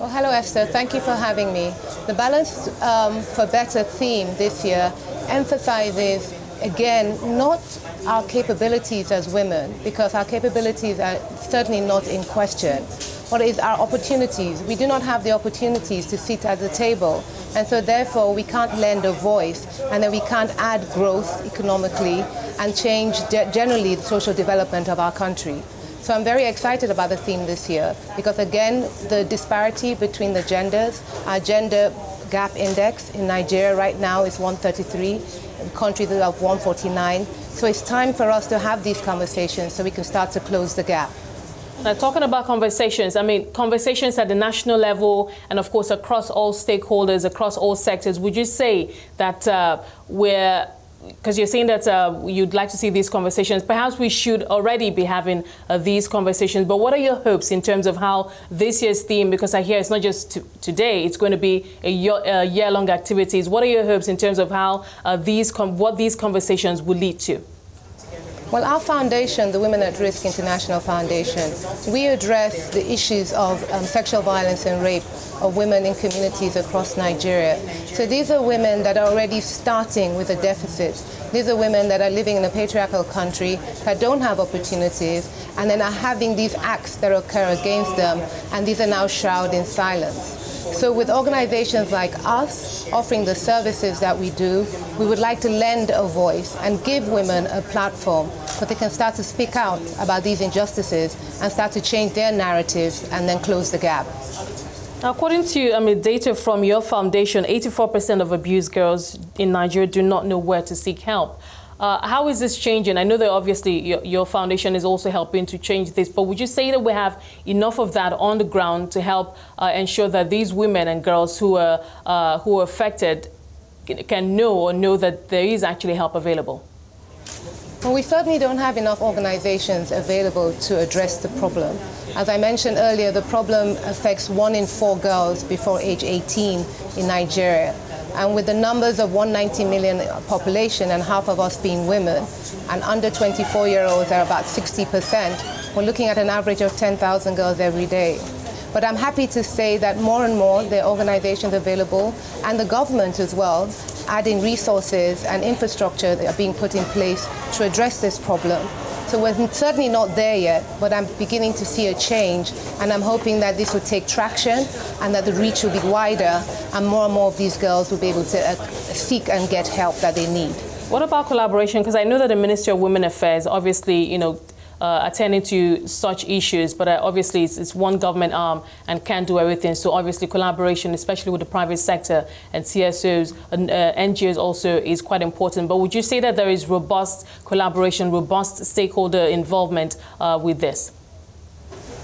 Well, hello, Esther. Thank you for having me. The Balance for Better theme this year emphasizes, again, not our capabilities as women, because our capabilities are certainly not in question. What is our opportunities? We do not have the opportunities to sit at the table, and so therefore we can't lend a voice, and then we can't add growth economically and change generally the social development of our country. So I'm very excited about the theme this year because, again, the disparity between the genders, our gender gap index in Nigeria right now is 133, in countries are 149. So it's time for us to have these conversations so we can start to close the gap. Now, talking about conversations, I mean, conversations at the national level and, of course, across all stakeholders, across all sectors, would you say that because you're saying that you'd like to see these conversations, perhaps we should already be having these conversations, but what are your hopes in terms of how this year's theme, because I hear it's not just today, it's going to be a year-long activities. What are your hopes in terms of how what these conversations will lead to? Well, our foundation, the Women at Risk International Foundation, we address the issues of sexual violence and rape of women in communities across Nigeria. So these are women that are already starting with a deficit. These are women that are living in a patriarchal country that don't have opportunities and then are having these acts that occur against them, and these are now shrouded in silence. So with organizations like us offering the services that we do, we would like to lend a voice and give women a platform so they can start to speak out about these injustices and start to change their narratives and then close the gap. According to data from your foundation, 84% of abused girls in Nigeria do not know where to seek help. How is this changing? I know that obviously your foundation is also helping to change this, but would you say that we have enough of that on the ground to help ensure that these women and girls who are affected can know that there is actually help available? Well, we certainly don't have enough organizations available to address the problem. As I mentioned earlier, the problem affects 1 in 4 girls before age 18 in Nigeria. And with the numbers of 190 million population and half of us being women, and under 24-year-olds are about 60%, we're looking at an average of 10,000 girls every day. But I'm happy to say that more and more there are organizations available, and the government as well, adding resources and infrastructure that are being put in place to address this problem. So we're certainly not there yet, but I'm beginning to see a change, and I'm hoping that this will take traction and that the reach will be wider and more of these girls will be able to seek and get help that they need. What about collaboration? Because I know that the Ministry of Women Affairs, obviously, attending to such issues, but obviously it's one government arm and can't do everything. So obviously collaboration, especially with the private sector and CSOs and NGOs also is quite important. But would you say that there is robust collaboration, robust stakeholder involvement with this?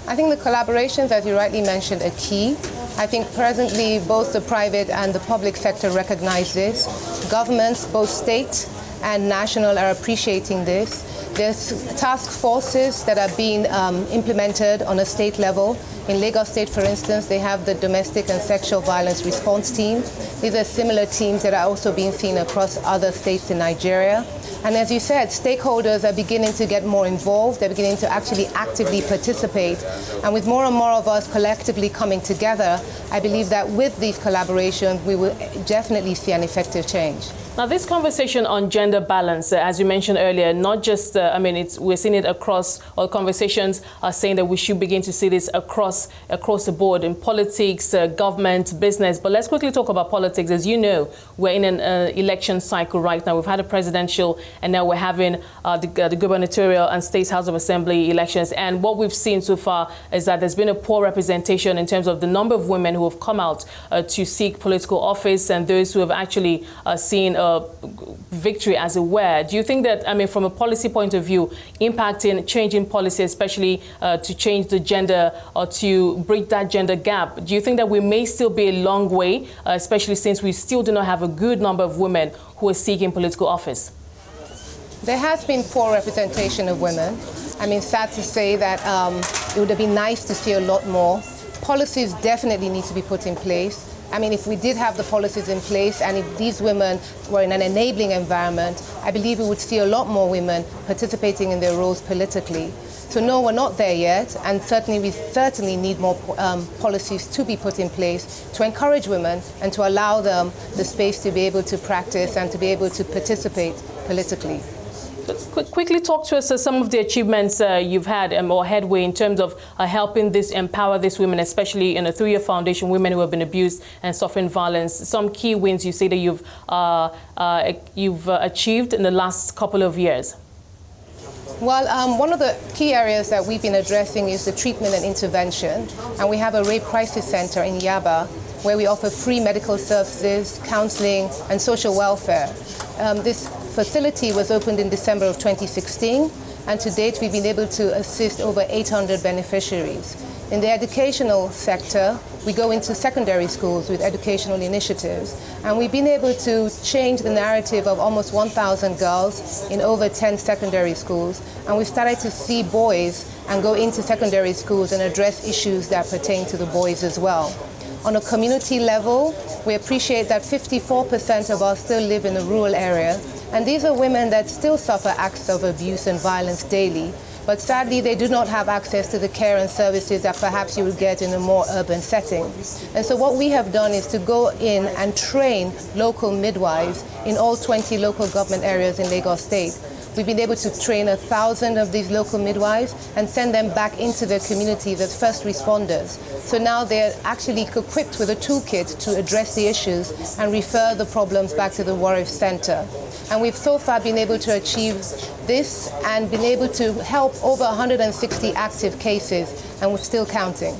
I think the collaborations, as you rightly mentioned, are key. I think presently both the private and the public sector recognize this. Governments, both state and national, are appreciating this. There's task forces that are being implemented on a state level. In Lagos State, for instance, they have the Domestic and Sexual Violence Response Team. These are similar teams that are also being seen across other states in Nigeria. And as you said, stakeholders are beginning to get more involved. They're beginning to actually actively participate. And with more and more of us collectively coming together, I believe that with these collaborations, we will definitely see an effective change. Now, this conversation on gender balance, as you mentioned earlier, not just, we're seeing it across, or conversations are saying that we should begin to see this across the board in politics, government, business. But let's quickly talk about politics. As you know, we're in an election cycle right now. We've had a presidential, and now we're having the gubernatorial and State House of Assembly elections. And what we've seen so far is that there's been a poor representation in terms of the number of women who have come out to seek political office and those who have actually seen victory, as it were. Do you think that, from a policy point of view, changing policy, especially to change the gender or to break that gender gap, do you think that we may still be a long way, especially since we still do not have a good number of women who are seeking political office? There has been poor representation of women. Sad to say that it would have been nice to see a lot more. Policies definitely need to be put in place. If we did have the policies in place and if these women were in an enabling environment, I believe we would see a lot more women participating in their roles politically. So no, we're not there yet, and we certainly need more policies to be put in place to encourage women and to allow them the space to be able to practice and to be able to participate politically. Quickly talk to us some of the achievements you've had or headway in terms of helping empower these women, especially through your foundation, women who have been abused and suffering violence. Some key wins you say that you've achieved in the last couple of years. Well, one of the key areas that we've been addressing is the treatment and intervention. And we have a rape crisis center in Yaba where we offer free medical services, counseling, and social welfare. This facility was opened in December of 2016, and to date we've been able to assist over 800 beneficiaries. In the educational sector, we go into secondary schools with educational initiatives, and we've been able to change the narrative of almost 1,000 girls in over 10 secondary schools, and we've started to see boys and go into secondary schools and address issues that pertain to the boys as well. On a community level, we appreciate that 54% of us still live in a rural area, and these are women that still suffer acts of abuse and violence daily. But sadly, they do not have access to the care and services that perhaps you would get in a more urban setting. And so what we have done is to go in and train local midwives in all 20 local government areas in Lagos State. We've been able to train 1,000 of these local midwives and send them back into their communities as first responders. So now they're actually equipped with a toolkit to address the issues and refer the problems back to the Warif Center. And we've so far been able to achieve this and been able to help over 160 active cases, and we're still counting.